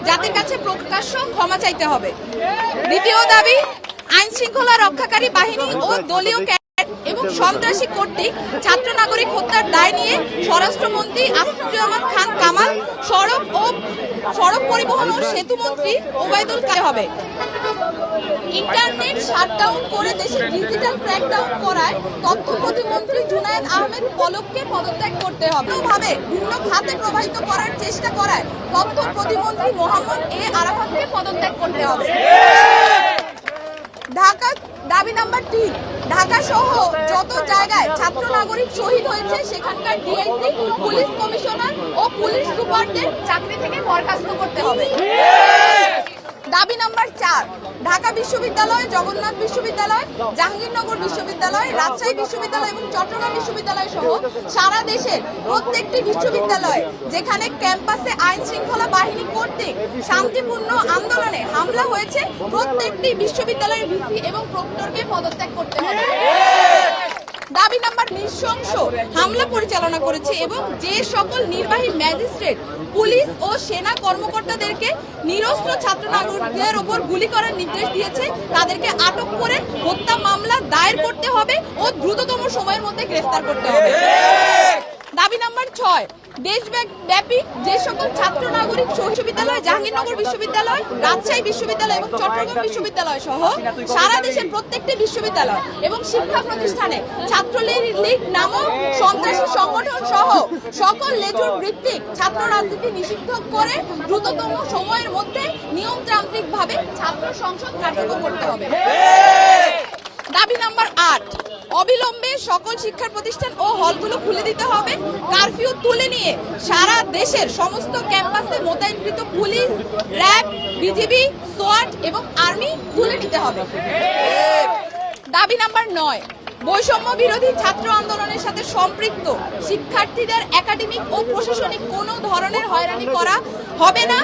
জাতির কাছে প্রকাশ্য ক্ষমা চাইতে হবে। দ্বিতীয় দাবি, আইন শৃঙ্খলা রক্ষাকারী বাহিনী ও দলীয় এবং সন্ত্রাসী কর্তৃক ছাত্র নাগরিক হত্যার দায় নিয়ে স্বরাষ্ট্রমন্ত্রী আসাদুজ্জামান খান কামাল, সড়ক পরিবহন ও সেতু মন্ত্রী ওবায়দুল কাদের হবে। ইন্টারনেট শাটডাউন করে দেশে ডিজিটাল ক্র্যাকডাউন করায় তথ্য প্রতিমন্ত্রী জুনায়েদ আহমেদ পলককে পদত্যাগ করতে হবে। ভাবে ভিন্ন খাতে প্রবাহিত করার চেষ্টা করায় তথ্য প্রতিমন্ত্রী মোহাম্মদ এ আরাফাতকে পদত্যাগ করতে হবে। ঢাকা দাবি নাম্বার 3, ঢাকা সহ যত জায়গায় ছাত্র নাগরিক শহীদ হয়েছে সেখানকার ডিআইজি, পুলিশ কমিশনার ও পুলিশ সুপারদের চাকরি থেকে বরখাস্ত করতে হবে। দাবি নাম্বার 4, ঢাকা বিশ্ববিদ্যালয়, জগন্নাথ বিশ্ববিদ্যালয়, জাহাঙ্গীরনগর বিশ্ববিদ্যালয়, রাজশাহী বিশ্ববিদ্যালয় এবং চট্টগ্রাম বিশ্ববিদ্যালয় সহ সারা দেশের প্রত্যেকটি বিশ্ববিদ্যালয় যেখানে ক্যাম্পাসে আইন শৃঙ্খলা বাহিনী কর্তৃক শান্তিপূর্ণ আন্দোলনে হামলা হয়েছে প্রত্যেকটি বিশ্ববিদ্যালয়ের ভিসি এবং প্রক্টরকে পদত্যাগ করতে হবে। দাবি নাম্বার, নৃশংস হামলা পরিচালনা করেছে এবং যে সকল নির্বাহী ম্যাজিস্ট্রেট, পুলিশ ও সেনা কর্মকর্তাদেরকে নিরস্ত্র ছাত্র নাগরিকদের উপর গুলি করার নির্দেশ দিয়েছে তাদেরকে আটক করে হত্যা মামলা দায়ের করতে হবে ও দ্রুততম সময়ের মধ্যে গ্রেফতার করতে হবে। দাবি নাম্বার 6, দেশব্যাপী যে সকল ছাত্র নাগরিক বিশ্ববিদ্যালয়, জাহাঙ্গীরনগর বিশ্ববিদ্যালয়, রাজশাহী বিশ্ববিদ্যালয় এবং চট্টগ্রাম বিশ্ববিদ্যালয় সহ সারা দেশের প্রত্যেকটি বিশ্ববিদ্যালয় এবং শিক্ষা প্রতিষ্ঠানে ছাত্রলীগ নামক সন্ত্রাসী সংগঠন সহ সকল লেজুর ভিত্তিক ছাত্র রাজনীতি নিষিদ্ধ করে দ্রুততম সময়ের মধ্যে নিয়মতান্ত্রিকভাবে ছাত্র সংসদ কার্যকর করতে হবে। দাবি নাম্বার 8, অবিলম্বে সকল শিক্ষা প্রতিষ্ঠান ও হলগুলো খুলে দিতে হবে। কারফিউ তুলে নিয়ে সারা দেশের সমস্ত ক্যাম্পাসে মোতায়েনকৃত পুলিশ, র্যাব, বিজিবি, সোয়াট এবং আর্মি তুলে নিতে হবে। দাবি নাম্বার 9, বৈষম্য বিরোধী ছাত্র আন্দোলনের সাথে সম্পৃক্ত শিক্ষার্থীদের একাডেমিক ও প্রশাসনিক কোনো ধরনের হয়রানি করা হবে না।